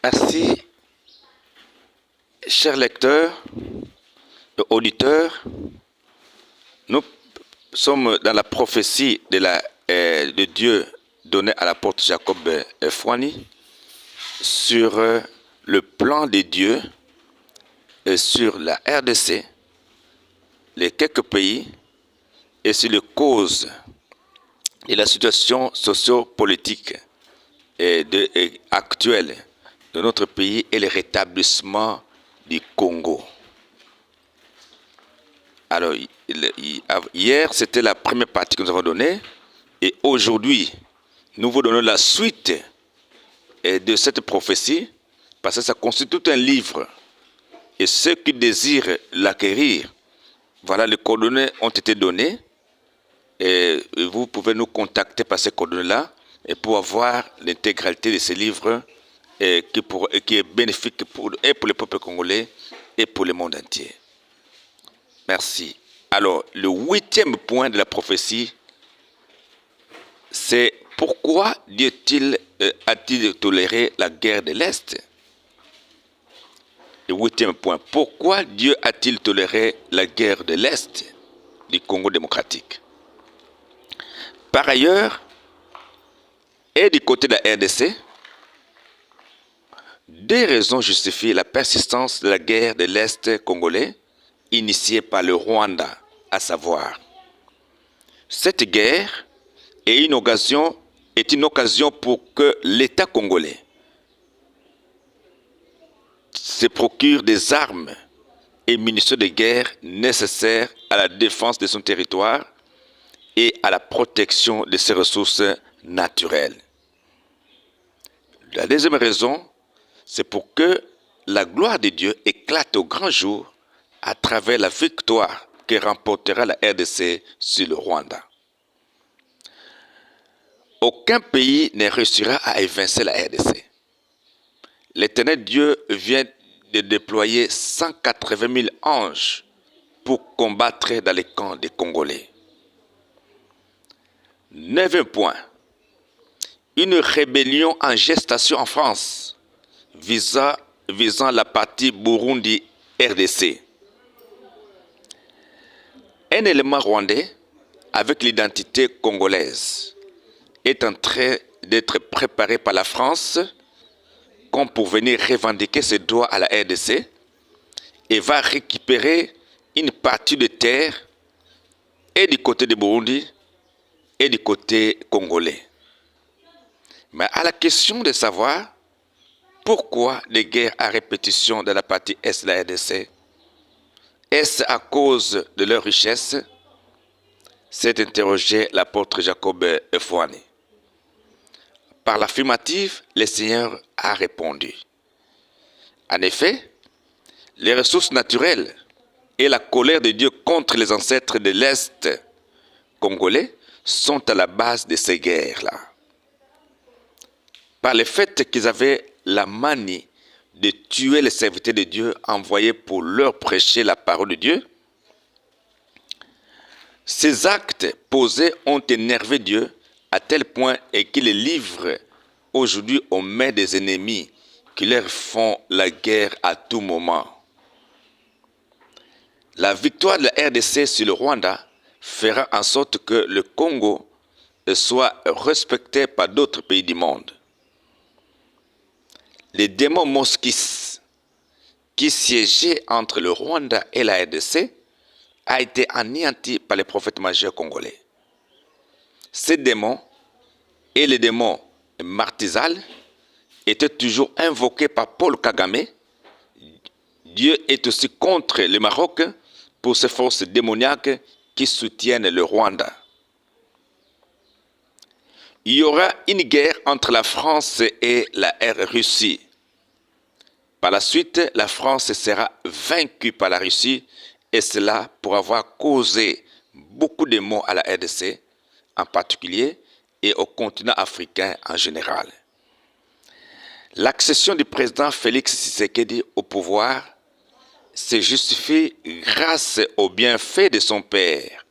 Merci, chers lecteurs et auditeurs. Nous sommes dans la prophétie de Dieu donnée à l'apôtre Jacob Fouani sur le plan de Dieu sur la RDC, les quelques pays et sur les causes et la situation socio-politique actuelle de notre pays et le rétablissement du Congo. Alors, hier, c'était la première partie que nous avons donnée, et aujourd'hui, nous vous donnons la suite de cette prophétie, parce que ça constitue tout un livre. Et ceux qui désirent l'acquérir, voilà, les coordonnées ont été données, et vous pouvez nous contacter par ces coordonnées-là, et pour avoir l'intégralité de ces livres qui est bénéfique et pour le peuple congolais et pour le monde entier. Merci. Alors, le 8e point de la prophétie, c'est pourquoi Dieu a-t-il toléré la guerre de l'Est? Le 8e point, pourquoi Dieu a-t-il toléré la guerre de l'Est du Congo démocratique? Par ailleurs, et du côté de la RDC, deux raisons justifient la persistance de la guerre de l'Est congolais initiée par le Rwanda, à savoir, cette guerre est une occasion pour que l'État congolais se procure des armes et munitions de guerre nécessaires à la défense de son territoire et à la protection de ses ressources naturelles. La deuxième raison, c'est pour que la gloire de Dieu éclate au grand jour à travers la victoire que remportera la RDC sur le Rwanda. Aucun pays ne réussira à évincer la RDC. L'Éternel Dieu vient de déployer 180 000 anges pour combattre dans les camps des Congolais. 9e point. Une rébellion en gestation en France visant la partie Burundi-RDC. Un élément rwandais avec l'identité congolaise est en train d'être préparé par la France comme pour venir revendiquer ses droits à la RDC et va récupérer une partie de terre et du côté de Burundi et du côté congolais. Mais à la question de savoir pourquoi des guerres à répétition dans la partie est de la RDC, est-ce à cause de leur richesse? S'est interrogé l'apôtre Jacob Fouani. Par l'affirmative, le Seigneur a répondu. En effet, les ressources naturelles et la colère de Dieu contre les ancêtres de l'Est congolais sont à la base de ces guerres-là. Par le fait qu'ils avaient la manie de tuer les serviteurs de Dieu envoyés pour leur prêcher la parole de Dieu, ces actes posés ont énervé Dieu à tel point qu'il les livre aujourd'hui aux mains des ennemis qui leur font la guerre à tout moment. La victoire de la RDC sur le Rwanda fera en sorte que le Congo soit respecté par d'autres pays du monde. Les démons mosquis qui siégeaient entre le Rwanda et la RDC a été anéanti par les prophètes majeurs congolais. Ces démons et les démons martisal étaient toujours invoqués par Paul Kagame. Dieu est aussi contre le Maroc pour ses forces démoniaques qui soutiennent le Rwanda. Il y aura une guerre entre la France et la Russie. Par la suite, la France sera vaincue par la Russie, et cela pour avoir causé beaucoup de maux à la RDC en particulier et au continent africain en général. L'accession du président Félix Tshisekedi au pouvoir se justifie grâce aux bienfaits de son père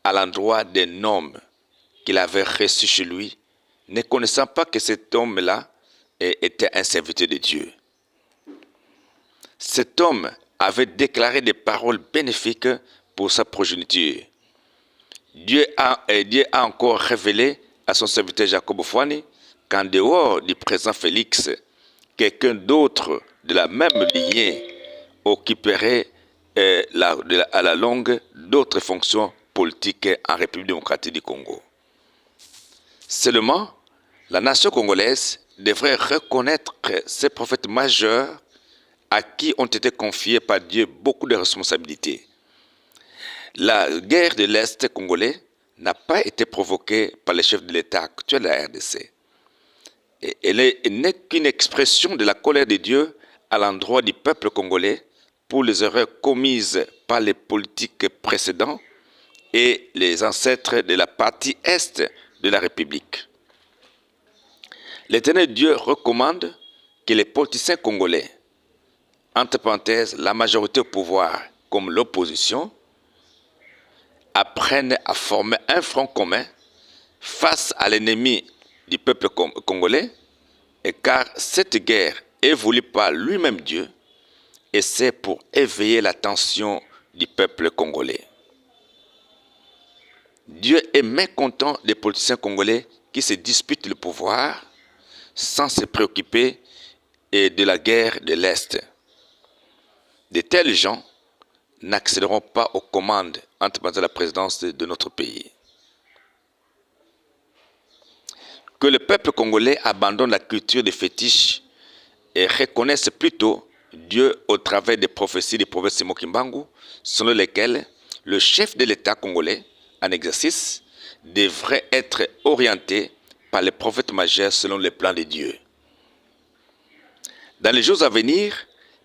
à l'endroit d'un homme qu'il avait reçu chez lui, ne connaissant pas que cet homme-là et était un serviteur de Dieu. Cet homme avait déclaré des paroles bénéfiques pour sa progéniture. Dieu a encore révélé à son serviteur Jacob Fouani qu'en dehors du présent Félix, quelqu'un d'autre de la même lignée occuperait à la longue d'autres fonctions politiques en République démocratique du Congo. Seulement, la nation congolaise devrait reconnaître ces prophètes majeurs à qui ont été confiées par Dieu beaucoup de responsabilités. La guerre de l'Est congolais n'a pas été provoquée par les chefs de l'État actuel de la RDC. Elle n'est qu'une expression de la colère de Dieu à l'endroit du peuple congolais pour les erreurs commises par les politiques précédents et les ancêtres de la partie Est de la République. L'Éternel Dieu recommande que les politiciens congolais, entre parenthèses, la majorité au pouvoir comme l'opposition, apprennent à former un front commun face à l'ennemi du peuple congolais, et car cette guerre est voulue par lui-même Dieu, et c'est pour éveiller l'attention du peuple congolais. Dieu est mécontent des politiciens congolais qui se disputent le pouvoir sans se préoccuper de la guerre de l'Est. De tels gens n'accéderont pas aux commandes entre la présidence de notre pays. Que le peuple congolais abandonne la culture des fétiches et reconnaisse plutôt Dieu au travers des prophéties des prophètes Simon Kimbangu, selon lesquelles le chef de l'État congolais en exercice devrait être orienté par les prophètes majeurs selon les plans de Dieu. Dans les jours à venir,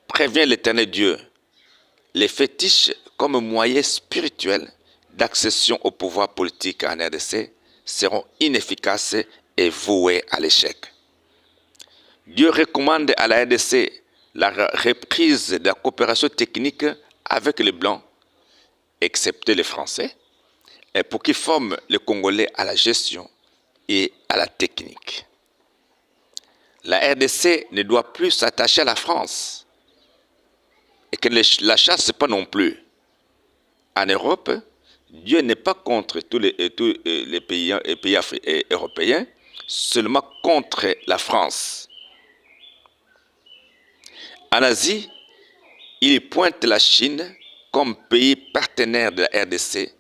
prévient l'Éternel Dieu, les fétiches comme moyen spirituel d'accession au pouvoir politique en RDC seront inefficaces et voués à l'échec. Dieu recommande à la RDC la reprise de la coopération technique avec les Blancs, excepté les Français, et pour qu'ils forment les Congolais à la gestion et à la technique. La RDC ne doit plus s'attacher à la France et qu'elle ne la chasse pas non plus. En Europe, Dieu n'est pas contre tous les pays européens, seulement contre la France. En Asie, il pointe la Chine comme pays partenaire de la RDC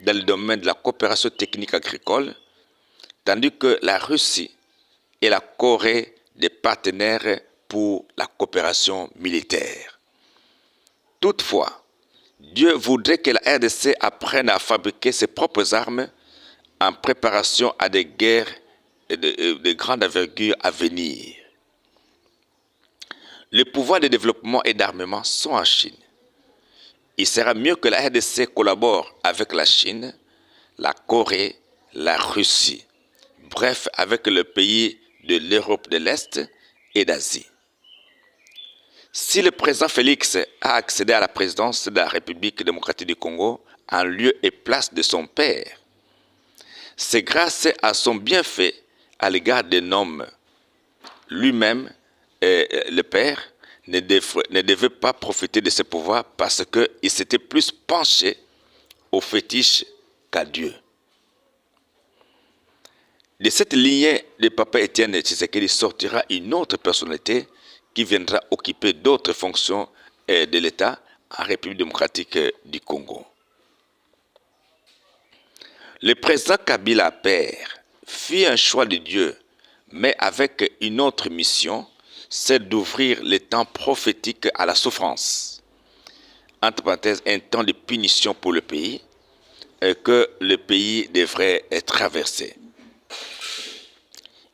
dans le domaine de la coopération technique agricole, tandis que la Russie et la Corée des partenaires pour la coopération militaire. Toutefois, Dieu voudrait que la RDC apprenne à fabriquer ses propres armes en préparation à des guerres de grande envergure à venir. Les pouvoirs de développement et d'armement sont en Chine. Il sera mieux que la RDC collabore avec la Chine, la Corée, la Russie, bref, avec le pays de l'Europe de l'Est et d'Asie. Si le président Félix a accédé à la présidence de la République démocratique du Congo en lieu et place de son père, c'est grâce à son bienfait à l'égard d'un homme. Lui-même, le père, ne devait pas profiter de ce pouvoir parce qu'il s'était plus penché au fétiche qu'à Dieu. De cette lignée de Papa Étienne Tshisekedi sortira une autre personnalité qui viendra occuper d'autres fonctions de l'État en République démocratique du Congo. Le président Kabila père fit un choix de Dieu, mais avec une autre mission, c'est d'ouvrir les temps prophétiques à la souffrance. Entre parenthèses, un temps de punition pour le pays que le pays devrait traverser.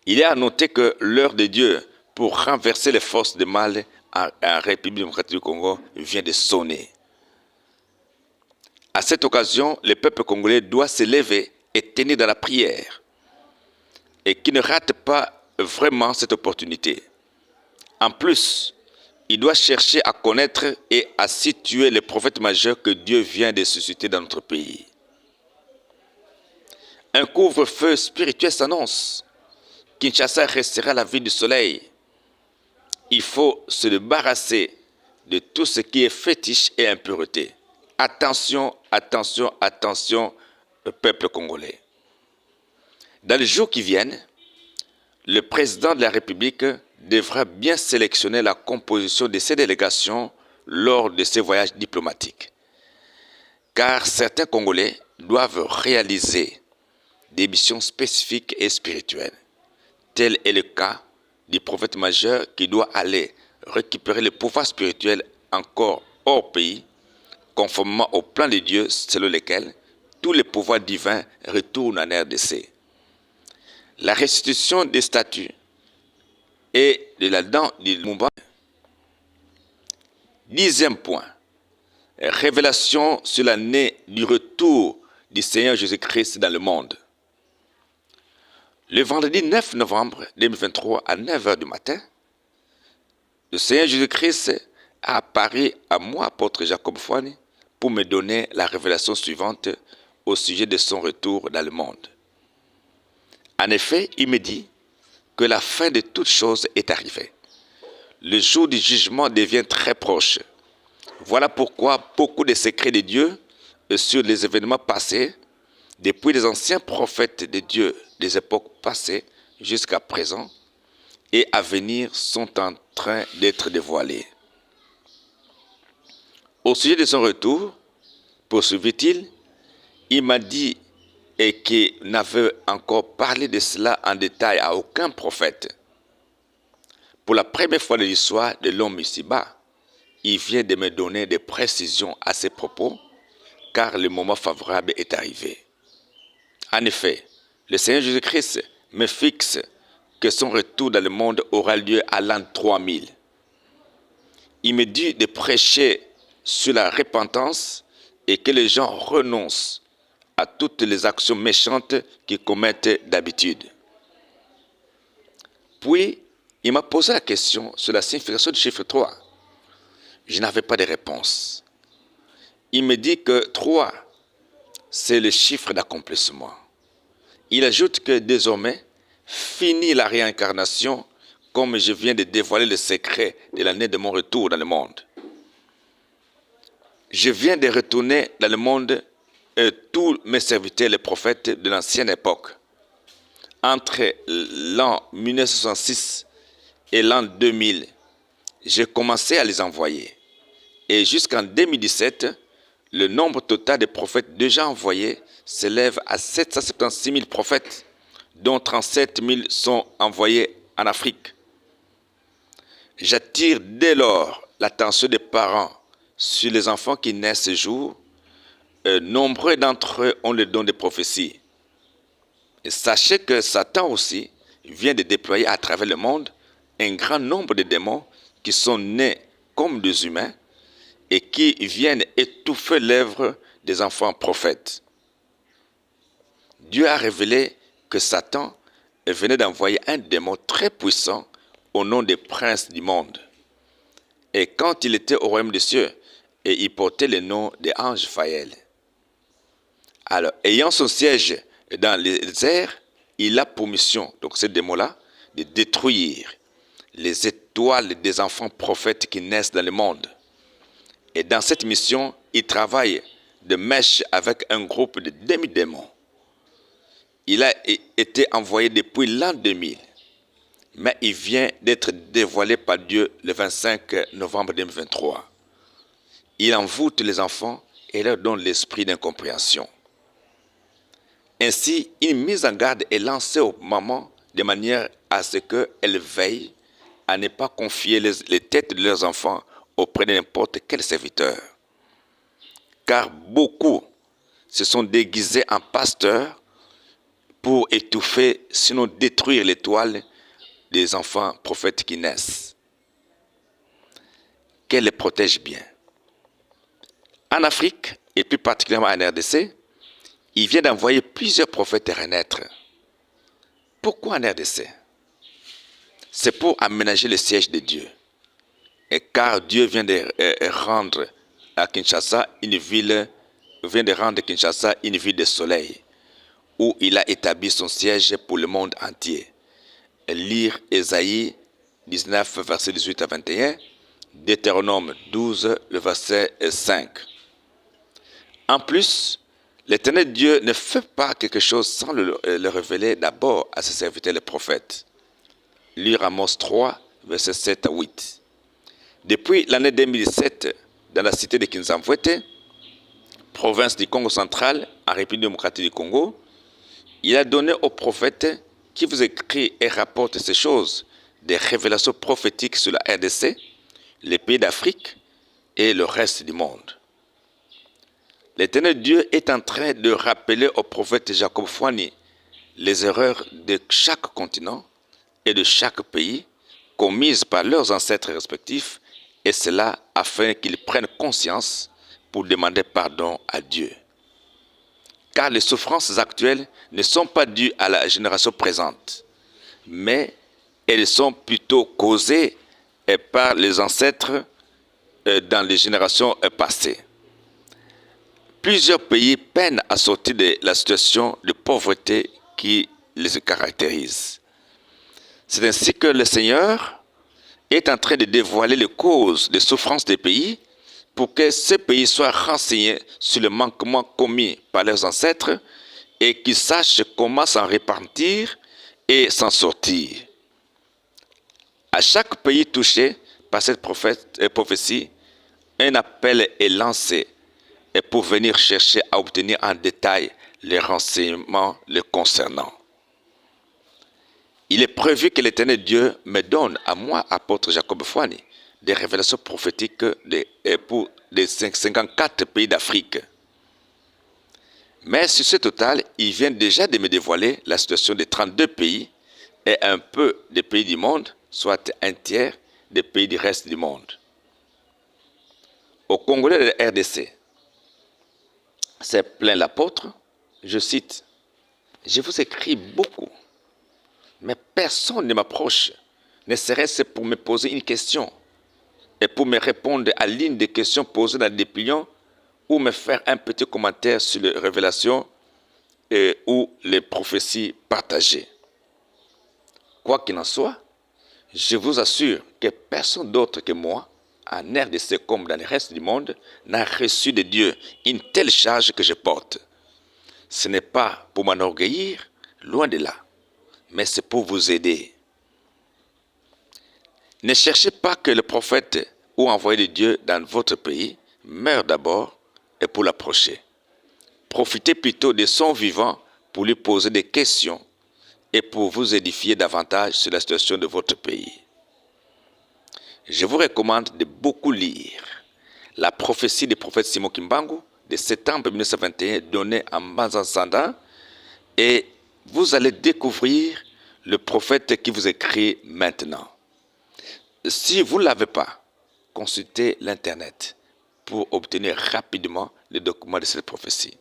Il est à noter que l'heure de Dieu pour renverser les forces de mal en République démocratique du Congo vient de sonner. À cette occasion, le peuple congolais doit se lever et tenir dans la prière et qui ne rate pas vraiment cette opportunité. En plus, il doit chercher à connaître et à situer les prophètes majeurs que Dieu vient de susciter dans notre pays. Un couvre-feu spirituel s'annonce. Kinshasa restera la ville du soleil il faut se débarrasser de tout ce qui est fétiche et impureté. Attention, attention, attention, le peuple congolais. Dans les jours qui viennent, le président de la République devra bien sélectionner la composition de ses délégations lors de ses voyages diplomatiques. Car certains Congolais doivent réaliser des missions spécifiques et spirituelles. Tel est le cas du prophète majeur qui doit aller récupérer le pouvoir spirituel encore hors pays, conformément au plan de Dieu selon lequel tous les pouvoirs divins retournent en RDC. La restitution des statuts et de la dent du Mumba. 10e point. Révélation sur l'année du retour du Seigneur Jésus-Christ dans le monde. Le vendredi 9 novembre 2023 à 9h du matin, le Seigneur Jésus-Christ a apparu à moi, apôtre Jacob Fouani, pour me donner la révélation suivante au sujet de son retour dans le monde. En effet, il me dit que la fin de toutes choses est arrivée. Le jour du jugement devient très proche. Voilà pourquoi beaucoup de secrets de Dieu sur les événements passés, depuis les anciens prophètes de Dieu des époques passées jusqu'à présent et à venir, sont en train d'être dévoilés. Au sujet de son retour, poursuivit-il, il m'a dit et qu'il n'avait encore parlé de cela en détail à aucun prophète. Pour la première fois de l'histoire de l'homme ici-bas, il vient de me donner des précisions à ses propos, car le moment favorable est arrivé. En effet, le Seigneur Jésus-Christ me fixe que son retour dans le monde aura lieu à l'an 3000. Il me dit de prêcher sur la repentance et que les gens renoncent à toutes les actions méchantes qu'ils commettent d'habitude. Puis, il m'a posé la question sur la signification du chiffre 3. Je n'avais pas de réponse. Il me dit que 3, c'est le chiffre d'accomplissement. Il ajoute que désormais, fini la réincarnation, comme je viens de dévoiler le secret de l'année de mon retour dans le monde. Je viens de retourner dans le monde tous mes serviteurs, les prophètes de l'ancienne époque. Entre l'an 1966 et l'an 2000, j'ai commencé à les envoyer. Et jusqu'en 2017, le nombre total de prophètes déjà envoyés s'élève à 776 000 prophètes, dont 37 000 sont envoyés en Afrique. J'attire dès lors l'attention des parents sur les enfants qui naissent ce jour. Nombreux d'entre eux ont le don de prophétie. Et sachez que Satan aussi vient de déployer à travers le monde un grand nombre de démons qui sont nés comme des humains et qui viennent étouffer l'œuvre des enfants prophètes. Dieu a révélé que Satan venait d'envoyer un démon très puissant au nom des princes du monde. Et quand il était au royaume des cieux, et il portait le nom d'ange Phaël. Alors, ayant son siège dans les airs, il a pour mission, donc ce démon-là, de détruire les étoiles des enfants prophètes qui naissent dans le monde. Et dans cette mission, il travaille de mèche avec un groupe de demi-démons. Il a été envoyé depuis l'an 2000, mais il vient d'être dévoilé par Dieu le 25 novembre 2023. Il envoûte les enfants et leur donne l'esprit d'incompréhension. Ainsi, une mise en garde est lancée aux mamans de manière à ce qu'elles veillent à ne pas confier les têtes de leurs enfants auprès de n'importe quel serviteur. Car beaucoup se sont déguisés en pasteurs pour étouffer, sinon détruire l'étoile des enfants prophètes qui naissent. Qu'elle les protège bien. En Afrique, et plus particulièrement en RDC, il vient d'envoyer plusieurs prophètes renaître. Pourquoi en RDC? C'est pour aménager le siège de Dieu. Et car Dieu vient de rendre à Kinshasa une ville, de soleil, où il a établi son siège pour le monde entier. Lire Ésaïe 19, verset 18 à 21, Deutéronome 12, le verset 5. En plus, l'Éternel Dieu ne fait pas quelque chose sans le révéler d'abord à ses serviteurs les prophètes. Lire Amos 3, verset 7 à 8. Depuis l'année 2007, dans la cité de Kinshasa, province du Congo central, en République démocratique du Congo, il a donné aux prophètes qui vous écrit et rapporte ces choses des révélations prophétiques sur la RDC, les pays d'Afrique et le reste du monde. L'Éternel Dieu est en train de rappeler au prophète Jacob Fouani les erreurs de chaque continent et de chaque pays commises par leurs ancêtres respectifs, et cela afin qu'ils prennent conscience pour demander pardon à Dieu. Car les souffrances actuelles ne sont pas dues à la génération présente, mais elles sont plutôt causées par les ancêtres dans les générations passées. Plusieurs pays peinent à sortir de la situation de pauvreté qui les caractérise. C'est ainsi que le Seigneur est en train de dévoiler les causes des souffrances des pays pour que ces pays soient renseignés sur le manquement commis par leurs ancêtres et qu'ils sachent comment s'en repentir et s'en sortir. À chaque pays touché par cette prophétie, un appel est lancé et pour venir chercher à obtenir en détail les renseignements le concernant. Il est prévu que l'Éternel Dieu me donne à moi, apôtre Jacob Fouani, des révélations prophétiques pour les 54 pays d'Afrique. Mais sur ce total, il vient déjà de me dévoiler la situation des 32 pays et un peu des pays du monde, soit un tiers des pays du reste du monde. Au Congolais de la RDC, c'est plein l'apôtre, je cite, « Je vous écris beaucoup, mais personne ne m'approche, ne serait-ce pour me poser une question et pour me répondre à l'une des questions posées dans le dépliant ou me faire un petit commentaire sur les révélations ou les prophéties partagées. Quoi qu'il en soit, je vous assure que personne d'autre que moi, en RDC comme dans le reste du monde, n'a reçu de Dieu une telle charge que je porte. Ce n'est pas pour m'enorgueillir, loin de là, mais c'est pour vous aider. Ne cherchez pas que le prophète ou envoyé de Dieu dans votre pays meure d'abord et pour l'approcher. Profitez plutôt de son vivant pour lui poser des questions et pour vous édifier davantage sur la situation de votre pays. Je vous recommande de beaucoup lire la prophétie du prophète Simon Kimbangu de septembre 1921 donnée en Banzan-Sanda et vous allez découvrir le prophète qui vous écrit maintenant. Si vous ne l'avez pas, consultez l'Internet pour obtenir rapidement les documents de cette prophétie.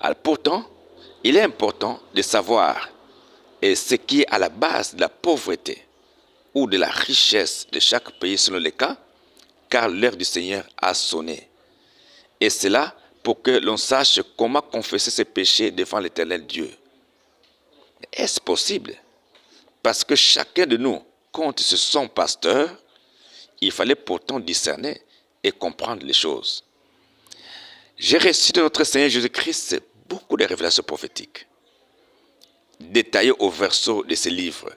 Alors, pourtant, il est important de savoir ce qui est à la base de la pauvreté ou de la richesse de chaque pays selon les cas, car l'heure du Seigneur a sonné. Et c'est là pour que l'on sache comment confesser ses péchés devant l'Éternel Dieu. Est-ce possible? Parce que chacun de nous compte sur son pasteur, il fallait pourtant discerner et comprendre les choses. J'ai reçu de notre Seigneur Jésus-Christ beaucoup de révélations prophétiques, détaillées au verso de ces livres,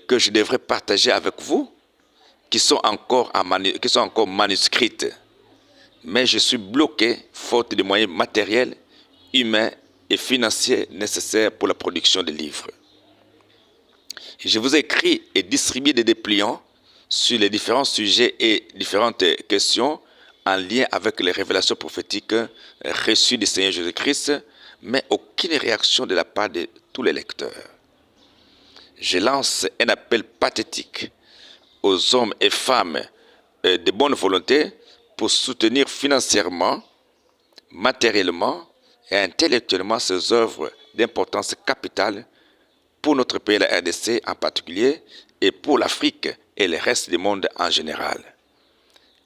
que je devrais partager avec vous, qui sont encore manuscrites. Mais je suis bloqué, faute de moyens matériels, humains et financiers nécessaires pour la production des livres. Je vous ai écrit et distribué des dépliants sur les différents sujets et différentes questions en lien avec les révélations prophétiques reçues du Seigneur Jésus-Christ, mais aucune réaction de la part de tous les lecteurs. Je lance un appel pathétique aux hommes et femmes de bonne volonté pour soutenir financièrement, matériellement et intellectuellement ces œuvres d'importance capitale pour notre pays, la RDC en particulier, et pour l'Afrique et le reste du monde en général.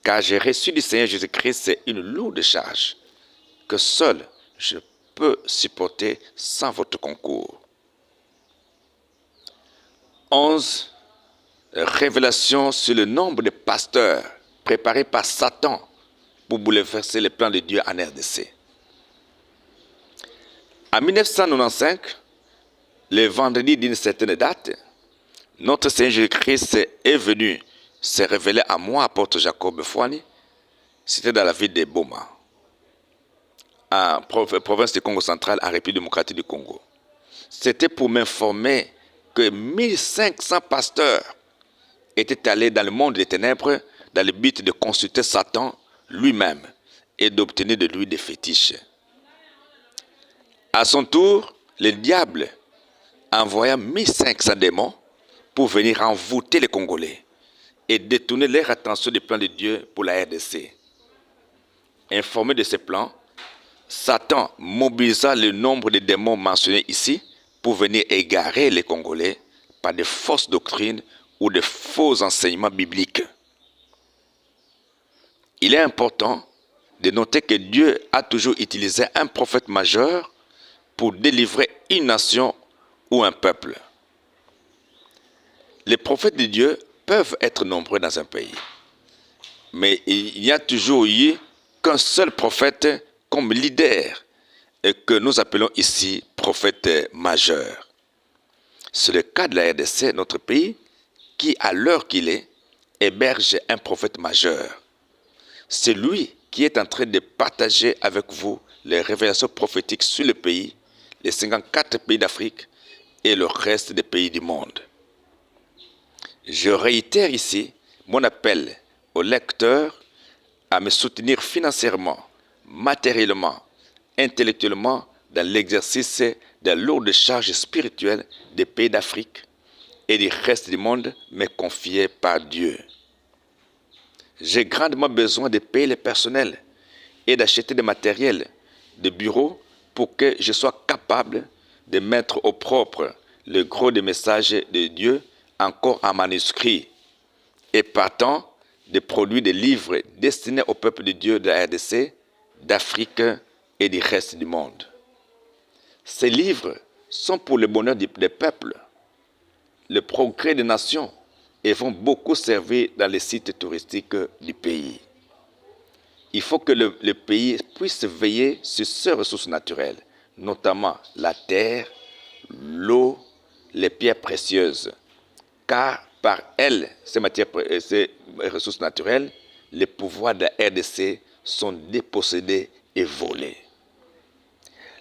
Car j'ai reçu du Seigneur Jésus-Christ une lourde charge que seul je peux supporter sans votre concours. 11, révélation sur le nombre de pasteurs préparés par Satan pour bouleverser les plans de Dieu en RDC. En 1995, le vendredi d'une certaine date, notre Seigneur Jésus-Christ est venu se révéler à moi à Porte Jacob Fouani. C'était dans la ville de Boma, en province du Congo central, en République démocratique du Congo. C'était pour m'informer que 1500 pasteurs étaient allés dans le monde des ténèbres dans le but de consulter Satan lui-même et d'obtenir de lui des fétiches. À son tour, le diable envoya 1500 démons pour venir envoûter les Congolais et détourner leur attention du plan de Dieu pour la RDC. Informé de ce plan, Satan mobilisa le nombre de démons mentionnés ici pour venir égarer les Congolais par de fausses doctrines ou de faux enseignements bibliques. Il est important de noter que Dieu a toujours utilisé un prophète majeur pour délivrer une nation ou un peuple. Les prophètes de Dieu peuvent être nombreux dans un pays, mais il n'y a toujours eu qu'un seul prophète comme leader et que nous appelons ici prophète majeur. C'est le cas de la RDC, notre pays, qui, à l'heure qu'il est, héberge un prophète majeur. C'est lui qui est en train de partager avec vous les révélations prophétiques sur le pays, les 54 pays d'Afrique et le reste des pays du monde. Je réitère ici mon appel aux lecteurs à me soutenir financièrement, matériellement, intellectuellement dans l'exercice des lourdes charges spirituelles des pays d'Afrique et du reste du monde me confiées par Dieu. J'ai grandement besoin de payer le personnel et d'acheter des matériels de bureau pour que je sois capable de mettre au propre le gros des messages de Dieu encore en manuscrit et partant de produire des livres destinés au peuple de Dieu de la RDC, d'Afrique et du reste du monde. Ces livres sont pour le bonheur des peuples, le progrès des nations et vont beaucoup servir dans les sites touristiques du pays. Il faut que le pays puisse veiller sur ses ressources naturelles, notamment la terre, l'eau, les pierres précieuses, car par elles, ces ressources naturelles, les pouvoirs de la RDC sont dépossédés et volés.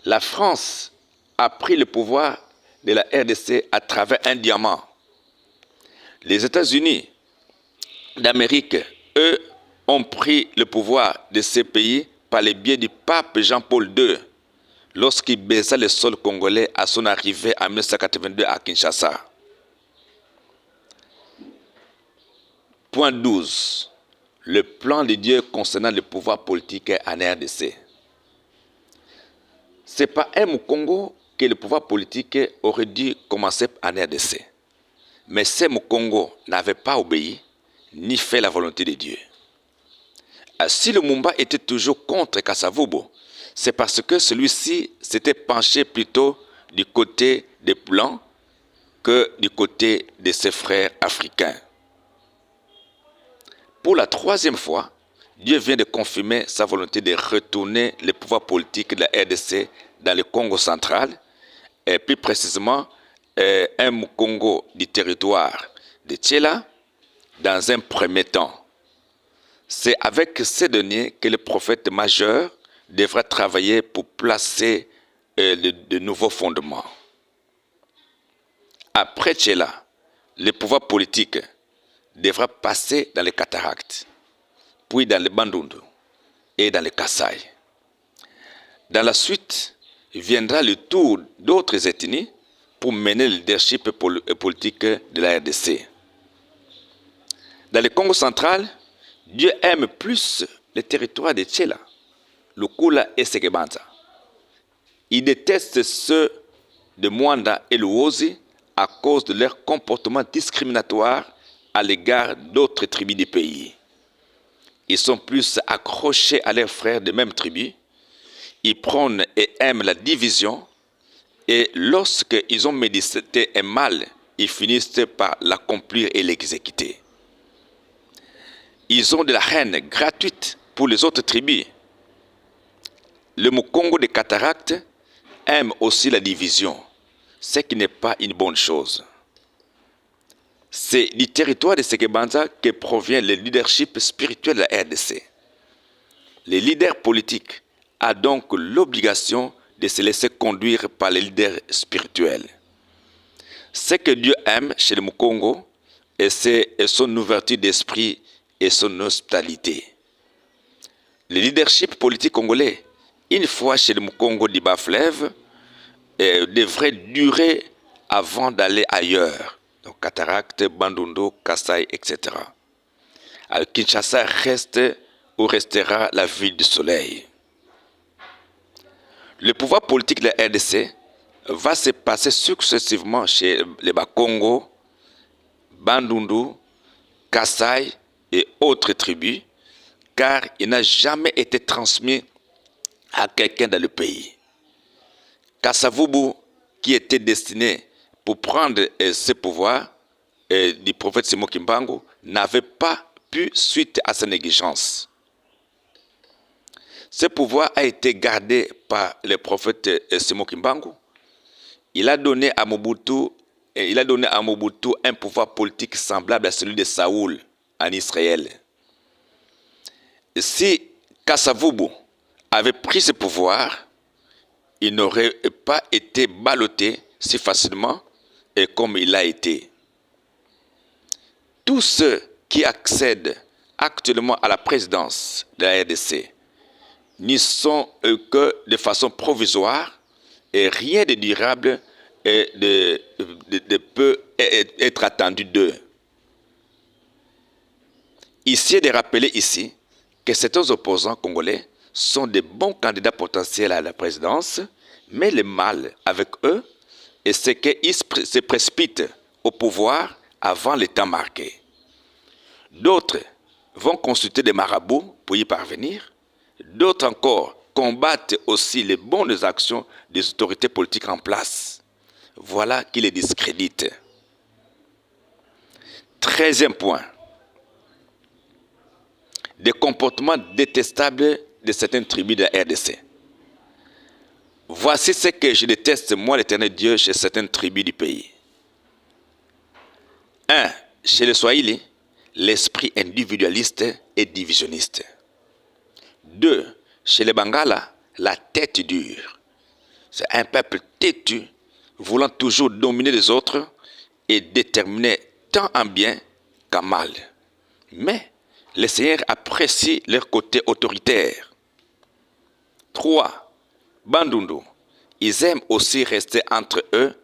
La France a pris le pouvoir de la RDC à travers un diamant. Les États-Unis d'Amérique, eux, ont pris le pouvoir de ces pays par le biais du pape Jean-Paul II lorsqu'il baisa le sol congolais à son arrivée en 1982 à Kinshasa. Point 12. Le plan de Dieu concernant le pouvoir politique en RDC. Ce n'est pas un Mukongo que le pouvoir politique aurait dû commencer en RDC. Mais ces Mukongo n'avaient pas obéi ni fait la volonté de Dieu. Si le Mumba était toujours contre Kasavubu, c'est parce que celui-ci s'était penché plutôt du côté des Blancs que du côté de ses frères africains. Pour la troisième fois, Dieu vient de confirmer sa volonté de retourner le pouvoir politique de la RDC dans le Congo central, et plus précisément un Mukongo du territoire de Tchela, dans un premier temps. C'est avec ces données que le prophète majeur devra travailler pour placer de nouveaux fondements. Après Tchela, le pouvoir politique devra passer dans les cataractes, puis dans les Bandundu et dans les Kasaï. Dans la suite, viendra le tour d'autres ethnies pour mener le leadership politique de la RDC. Dans le Congo central, Dieu aime plus le territoire de Tchela, Lukula et Sekebanza. Il déteste ceux de Mwanda et Luozi à cause de leur comportement discriminatoire à l'égard d'autres tribus du pays. Ils sont plus accrochés à leurs frères de même tribu. Ils prônent et aiment la division. Et lorsqu'ils ont médité un mal ils finissent par l'accomplir et l'exécuter. Ils ont de la haine gratuite pour les autres tribus. Le Mukongo des cataractes aime aussi la division, ce qui n'est pas une bonne chose. C'est du territoire de Sekebanza que provient le leadership spirituel de la RDC. Les leaders politiques ont donc l'obligation de se laisser conduire par les leaders spirituels. Ce que Dieu aime chez le Mukongo, c'est son ouverture d'esprit et son hospitalité. Le leadership politique congolais, une fois chez le Mukongo du Bas-Fleuve, devrait durer avant d'aller ailleurs. Donc Cataracte, Bandundu, Kasaï, etc. Alors Kinshasa reste ou restera la ville du soleil. Le pouvoir politique de la RDC va se passer successivement chez les Bakongo, Bandundu, Kasaï et autres tribus, car il n'a jamais été transmis à quelqu'un dans le pays. Kasavubu, qui était destiné pour prendre ce pouvoir du prophète Simon Kimbangu, n'avait pas pu suite à sa négligence. Ce pouvoir a été gardé par le prophète Simon Kimbangu. Il a donné à Mobutu un pouvoir politique semblable à celui de Saoul en Israël. Si Kasavubu avait pris ce pouvoir, il n'aurait pas été ballotté si facilement et comme il a été. Tous ceux qui accèdent actuellement à la présidence de la RDC n'y sont que de façon provisoire et rien de durable peut être attendu d'eux. Ici est de rappeler ici que certains opposants congolais sont de bons candidats potentiels à la présidence, mais le mal avec eux c'est qu'ils se précipitent au pouvoir avant le temps marqué. D'autres vont consulter des marabouts pour y parvenir. D'autres encore combattent aussi les bonnes actions des autorités politiques en place. Voilà qui les discrédite. 13e point. Des comportements détestables de certaines tribus de la RDC. Voici ce que je déteste, moi, l'Éternel Dieu, chez certaines tribus du pays. 1. Chez les Swahili, l'esprit individualiste et divisionniste. 2. Chez les Bangala, la tête dure. C'est un peuple têtu, voulant toujours dominer les autres et déterminer tant en bien qu'en mal. Mais le Seigneur apprécie leur côté autoritaire. 3. Bandundu, ils aiment aussi rester entre eux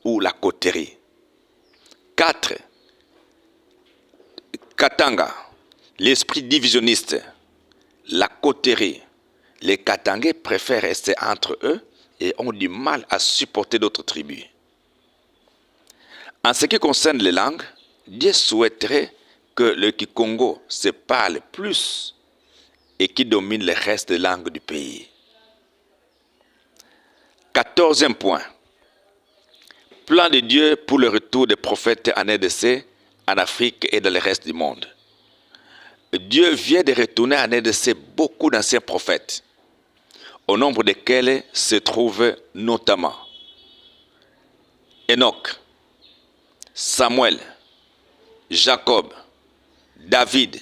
ou la coterie. 4. Katanga, l'esprit divisionniste, la coterie. Les Katangais préfèrent rester entre eux et ont du mal à supporter d'autres tribus. En ce qui concerne les langues, Dieu souhaiterait que le Kikongo se parle plus et qui domine le reste des langues du pays. 14e point. Plan de Dieu pour le retour des prophètes en RDC, en Afrique et dans le reste du monde. Dieu vient de retourner en RDC beaucoup d'anciens prophètes, au nombre desquels se trouvent notamment Enoch, Samuel, Jacob, David,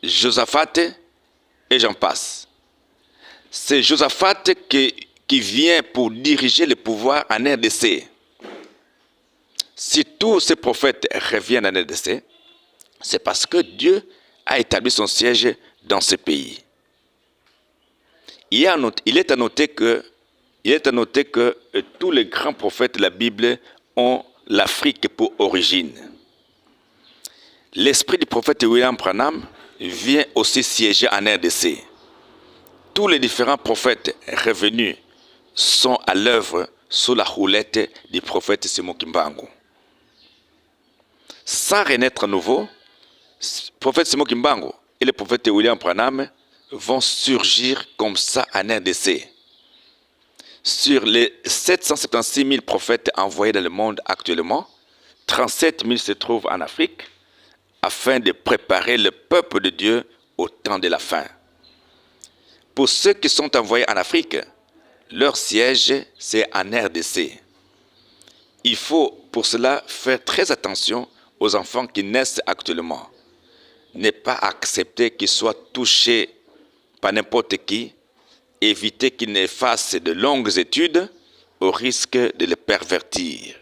Josaphat et j'en passe. C'est Josaphat qui vient pour diriger le pouvoir en RDC. Si tous ces prophètes reviennent en RDC, c'est parce que Dieu a établi son siège dans ce pays. Il est à noter que tous les grands prophètes de la Bible ont l'Afrique pour origine. L'esprit du prophète William Branham vient aussi siéger en RDC. Tous les différents prophètes revenus sont à l'œuvre sous la houlette du prophète Simon Kimbangu. Sans renaître à nouveau, le prophète Simon Kimbangu et le prophète William Branham vont surgir comme ça en RDC. Sur les 776 000 prophètes envoyés dans le monde actuellement, 37 000 se trouvent en Afrique afin de préparer le peuple de Dieu au temps de la fin. Pour ceux qui sont envoyés en Afrique, leur siège, c'est en RDC. Il faut pour cela faire très attention aux enfants qui naissent actuellement. Ne pas accepter qu'ils soient touchés par n'importe qui, éviter qu'ils ne fassent de longues études au risque de les pervertir.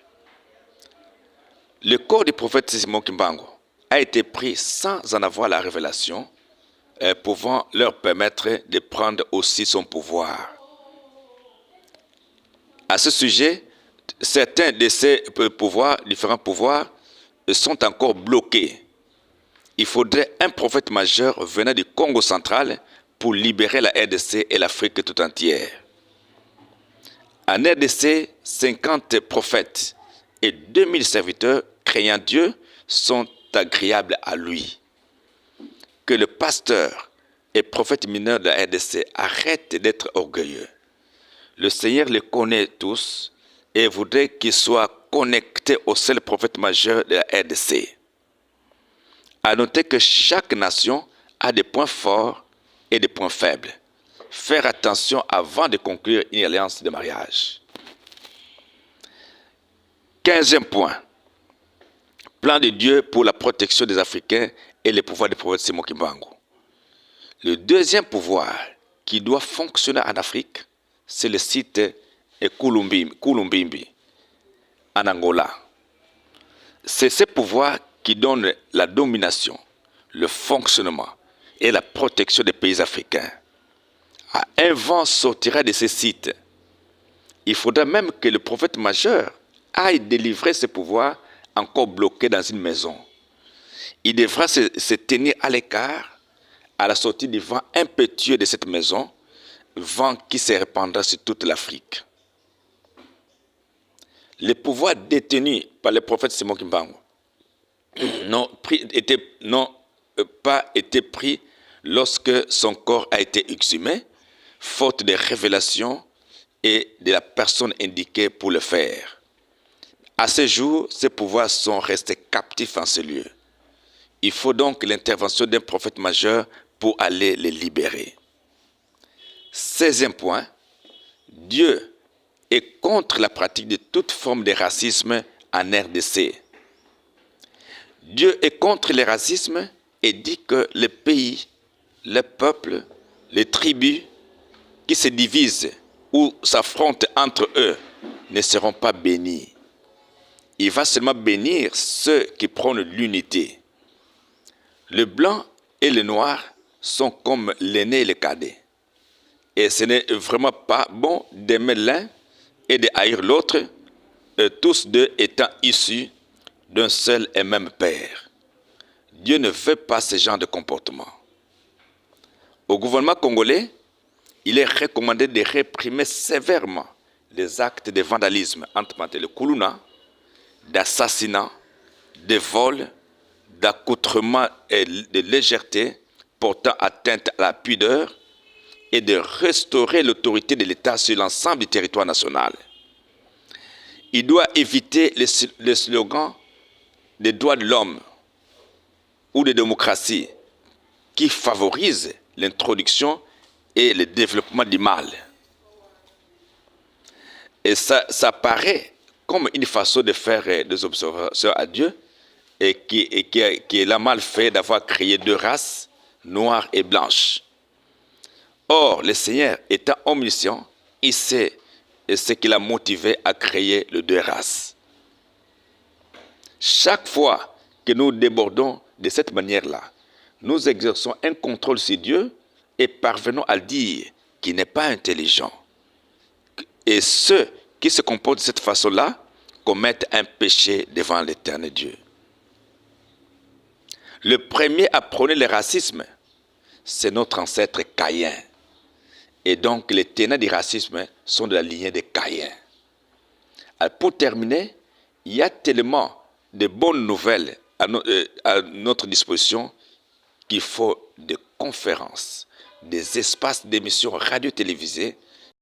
Le corps du prophète Simon Kimbangu a été pris sans en avoir la révélation, pouvant leur permettre de prendre aussi son pouvoir. À ce sujet, certains de ces pouvoirs, différents pouvoirs, sont encore bloqués. Il faudrait un prophète majeur venant du Congo central pour libérer la RDC et l'Afrique tout entière. En RDC, 50 prophètes et 2000 serviteurs craignant Dieu sont agréables à lui. Que le pasteur et prophète mineur de la RDC arrête d'être orgueilleux. Le Seigneur les connaît tous et voudrait qu'ils soient connectés au seul prophète majeur de la RDC. À noter que chaque nation a des points forts et des points faibles. Faire attention avant de conclure une alliance de mariage. 15e point. Plan de Dieu pour la protection des Africains et le pouvoir du prophète Simon Kimbangu. Le deuxième pouvoir qui doit fonctionner en Afrique, c'est le site Kulumbimbi, en Angola. C'est ce pouvoir qui donne la domination, le fonctionnement et la protection des pays africains. Un vent sortira de ces sites. Il faudra même que le prophète majeur aille délivrer ce pouvoir encore bloqué dans une maison. Il devra se tenir à l'écart à la sortie du vent impétueux de cette maison, vent qui se répandra sur toute l'Afrique. Les pouvoirs détenus par le prophète Simon Kimbangu n'ont pas été pris lorsque son corps a été exhumé, faute de révélation et de la personne indiquée pour le faire. À ce jour, ces pouvoirs sont restés captifs en ce lieu. Il faut donc l'intervention d'un prophète majeur pour aller les libérer. 16e point, Dieu est contre la pratique de toute forme de racisme en RDC. Dieu est contre le racisme et dit que les pays, les peuples, les tribus qui se divisent ou s'affrontent entre eux ne seront pas bénis. Il va seulement bénir ceux qui prônent l'unité. Le blanc et le noir sont comme l'aîné et le cadet. Et ce n'est vraiment pas bon d'aimer l'un et de haïr l'autre, tous deux étant issus d'un seul et même Père. Dieu ne veut pas ce genre de comportement. Au gouvernement congolais, il est recommandé de réprimer sévèrement les actes de vandalisme entre le Kuluna, d'assassinat, de vol, d'accoutrement et de légèreté portant atteinte à la pudeur et de restaurer l'autorité de l'État sur l'ensemble du territoire national. Il doit éviter les slogans des droits de l'homme ou de démocratie qui favorisent l'introduction et le développement du mal. Et ça paraît comme une façon de faire des observations à Dieu et qui l'a mal fait d'avoir créé deux races, noires et blanches. Or, le Seigneur étant omniscient, il sait ce qui l'a motivé à créer les deux races. Chaque fois que nous débordons de cette manière-là, nous exerçons un contrôle sur Dieu et parvenons à dire qu'il n'est pas intelligent. Et ceux qui se comportent de cette façon-là commettent un péché devant l'Éternel Dieu. Le premier à prôner le racisme, c'est notre ancêtre Caïn. Et donc, les tenants du racisme sont de la lignée de Caïn. Alors, pour terminer, il y a tellement de bonnes nouvelles à notre disposition qu'il faut des conférences, des espaces d'émissions radio-télévisées